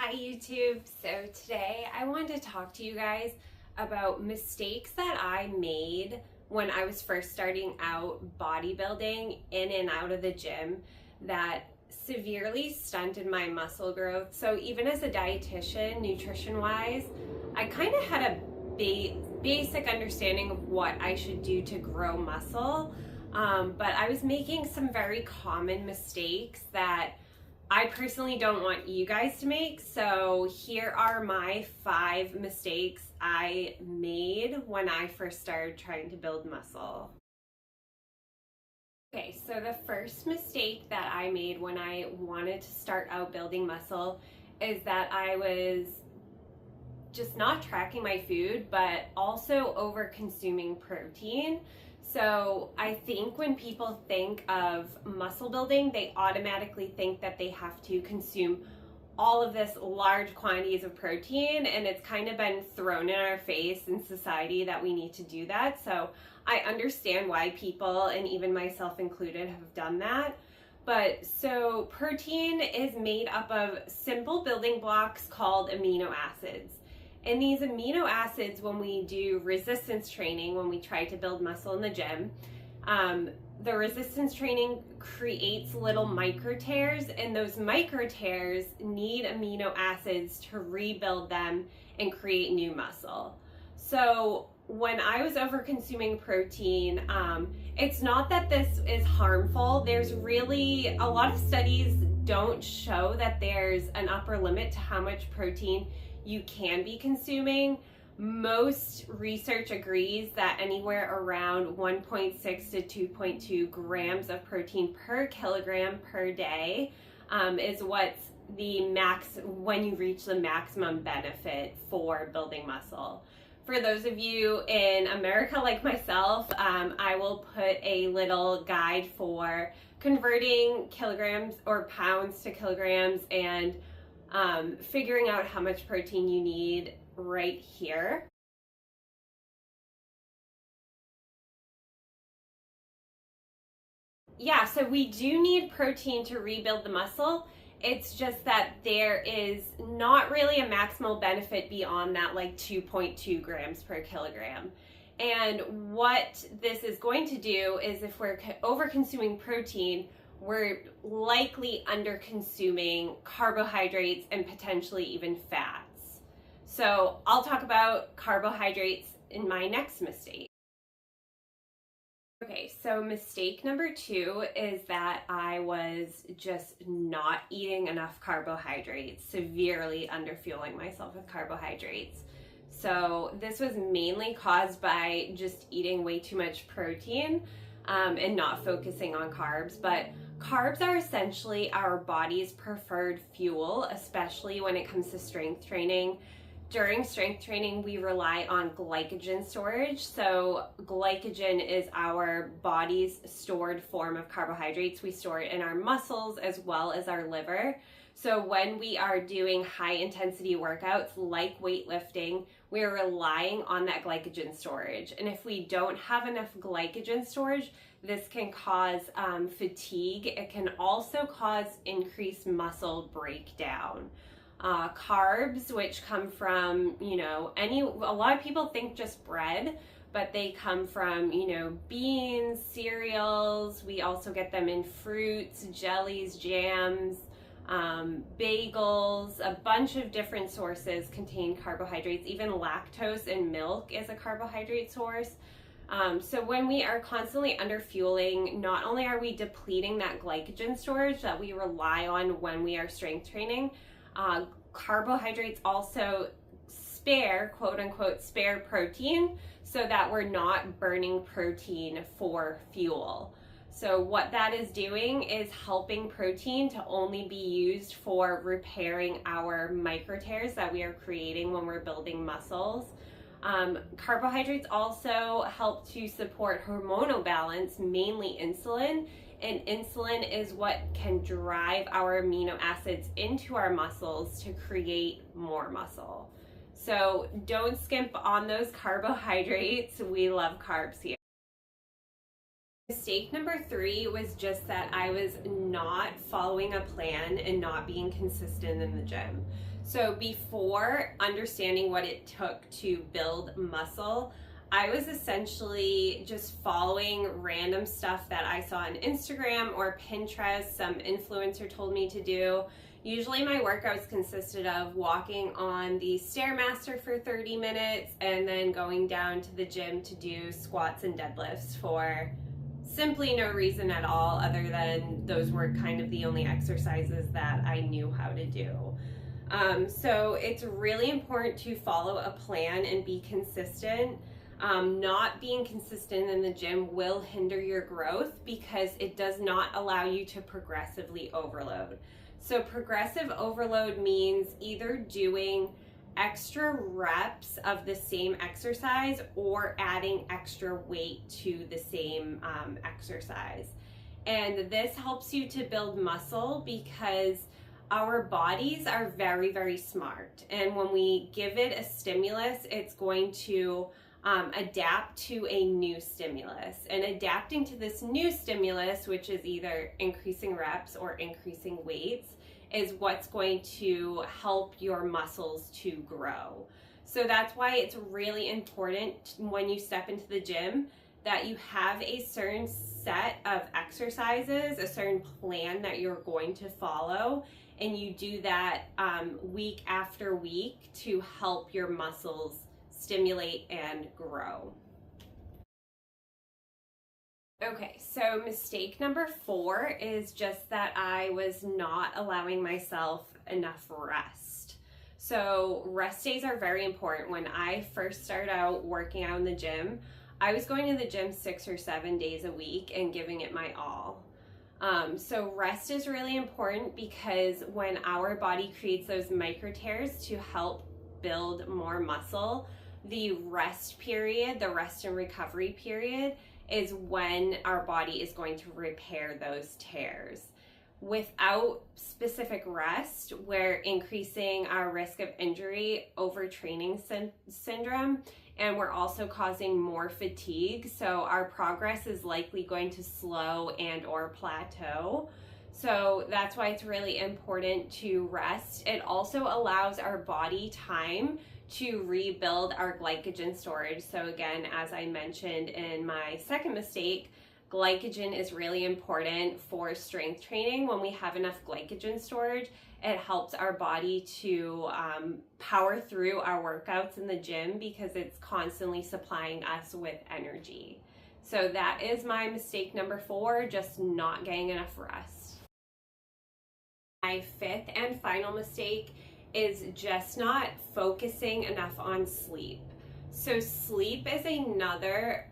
Hi YouTube. So today I wanted to talk to you guys about mistakes that I made when I was first starting out bodybuilding in and out of the gym that severely stunted my muscle growth. So even as a dietitian, nutrition wise, I kind of had a basic understanding of what I should do to grow muscle. But I was making some very common mistakes that I personally don't want you guys to make. So here are my 5 mistakes I made when I first started trying to build muscle. Okay, so the first mistake that I made when I wanted to start out building muscle is that I was just not tracking my food, but also over consuming protein. So I think when people think of muscle building, they automatically think that they have to consume all of this large quantities of protein, and it's kind of been thrown in our face in society that we need to do that. So I understand why people, and even myself included, have done that. But so protein is made up of simple building blocks called amino acids. And these amino acids, when we do resistance training, when we try to build muscle in the gym, the resistance training creates little micro tears, and those micro tears need amino acids to rebuild them and create new muscle. So when I was over consuming protein, it's not that this is harmful. There's really a lot of studies don't show that there's an upper limit to how much protein you can be consuming. Most research agrees that anywhere around 1.6 to 2.2 grams of protein per kilogram per day is what's the max when you reach the maximum benefit for building muscle. For those of you in America like myself, I will put a little guide for converting kilograms or pounds to kilograms and figuring out how much protein you need right here. Yeah, so we do need protein to rebuild the muscle. It's just that there is not really a maximal benefit beyond that, like 2.2 grams per kilogram. And what this is going to do is if we're over consuming protein, we're likely under consuming carbohydrates and potentially even fats. So I'll talk about carbohydrates in my next mistake. Okay, so mistake number 2 is that I was just not eating enough carbohydrates, severely underfueling myself with carbohydrates. So this was mainly caused by just eating way too much protein and not focusing on carbs. But carbs are essentially our body's preferred fuel, especially when it comes to strength training. During strength training, we rely on glycogen storage. So glycogen is our body's stored form of carbohydrates. We store it in our muscles as well as our liver. So when we are doing high intensity workouts like weightlifting, we're relying on that glycogen storage. And if we don't have enough glycogen storage, this can cause fatigue. It can also cause increased muscle breakdown. Carbs, which come from, a lot of people think just bread, but they come from, beans, cereals. We also get them in fruits, jellies, jams, bagels. A bunch of different sources contain carbohydrates. Even lactose in milk is a carbohydrate source. So when we are constantly underfueling, not only are we depleting that glycogen storage that we rely on when we are strength training, carbohydrates also spare, quote unquote, spare protein so that we're not burning protein for fuel. So what that is doing is helping protein to only be used for repairing our micro tears that we are creating when we're building muscles. Carbohydrates also help to support hormonal balance, mainly insulin. And insulin is what can drive our amino acids into our muscles to create more muscle. So don't skimp on those carbohydrates. We love carbs here. Mistake number 3 was just that I was not following a plan and not being consistent in the gym. So before understanding what it took to build muscle, I was essentially just following random stuff that I saw on Instagram or Pinterest. Some influencer told me to do. Usually my workouts consisted of walking on the Stairmaster for 30 minutes and then going down to the gym to do squats and deadlifts for simply no reason at all, other than those were kind of the only exercises that I knew how to do. So it's really important to follow a plan and be consistent. Not being consistent in the gym will hinder your growth because it does not allow you to progressively overload. So progressive overload means either doing extra reps of the same exercise or adding extra weight to the same exercise. And this helps you to build muscle because our bodies are very, very smart. And when we give it a stimulus, it's going to adapt to a new stimulus. And adapting to this new stimulus, which is either increasing reps or increasing weights, is what's going to help your muscles to grow. So that's why it's really important when you step into the gym that you have a certain set of exercises, a certain plan that you're going to follow, and you do that week after week to help your muscles stimulate and grow. Okay, so mistake number 4 is just that I was not allowing myself enough rest. So rest days are very important. When I first started out working out in the gym, I was going to the gym 6 or 7 days a week and giving it my all. So rest is really important because when our body creates those micro tears to help build more muscle, the rest period, the rest and recovery period, is when our body is going to repair those tears. Without specific rest, we're increasing our risk of injury, overtraining syndrome, and we're also causing more fatigue. So our progress is likely going to slow and or plateau. So that's why it's really important to rest. It also allows our body time to rebuild our glycogen storage. So again, as I mentioned in my second mistake, glycogen is really important for strength training. When we have enough glycogen storage, it helps our body to power through our workouts in the gym because it's constantly supplying us with energy. So that is my mistake number 4, just not getting enough rest. My 5th and final mistake is just not focusing enough on sleep. So sleep is another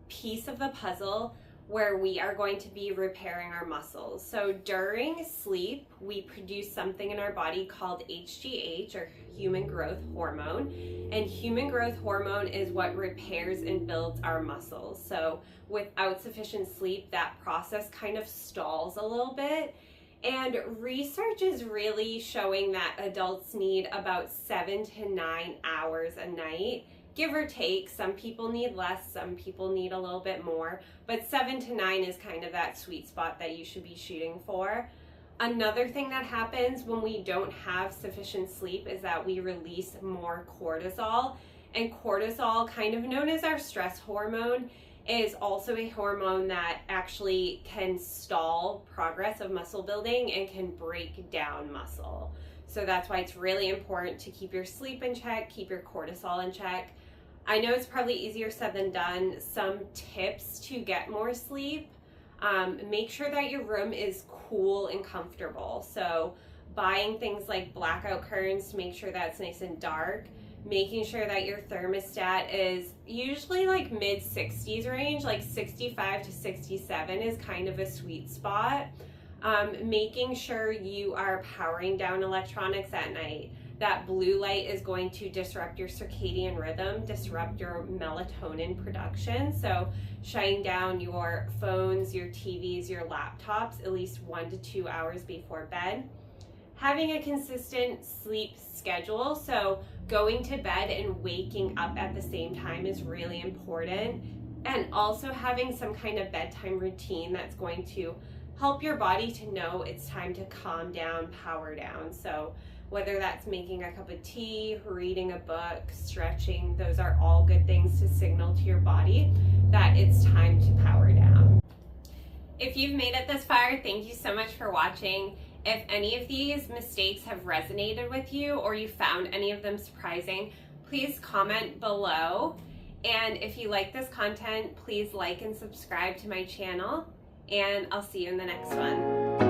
piece of the puzzle where we are going to be repairing our muscles. So during sleep, we produce something in our body called HGH, or human growth hormone. And human growth hormone is what repairs and builds our muscles. So without sufficient sleep, that process kind of stalls a little bit. And research is really showing that adults need about 7 to 9 hours a night, give or take. Some people need less, some people need a little bit more, but 7 to 9 is kind of that sweet spot that you should be shooting for. Another thing that happens when we don't have sufficient sleep is that we release more cortisol, and cortisol, kind of known as our stress hormone, is also a hormone that actually can stall progress of muscle building and can break down muscle. So that's why it's really important to keep your sleep in check, keep your cortisol in check. I know it's probably easier said than done. Some tips to get more sleep: make sure that your room is cool and comfortable. So buying things like blackout curtains to make sure that it's nice and dark. Making sure that your thermostat is usually like mid 60s range, like 65 to 67 is kind of a sweet spot. Making sure you are powering down electronics at night. That blue light is going to disrupt your circadian rhythm, disrupt your melatonin production. So shutting down your phones, your TVs, your laptops at least 1 to 2 hours before bed. Having a consistent sleep schedule, so going to bed and waking up at the same time is really important. And also having some kind of bedtime routine that's going to help your body to know it's time to calm down, power down. So whether that's making a cup of tea, reading a book, stretching. Those are all good things to signal to your body that it's time to power down. If you've made it this far, thank you so much for watching. If any of these mistakes have resonated with you or you found any of them surprising, please comment below. And if you like this content, please like and subscribe to my channel, and I'll see you in the next one.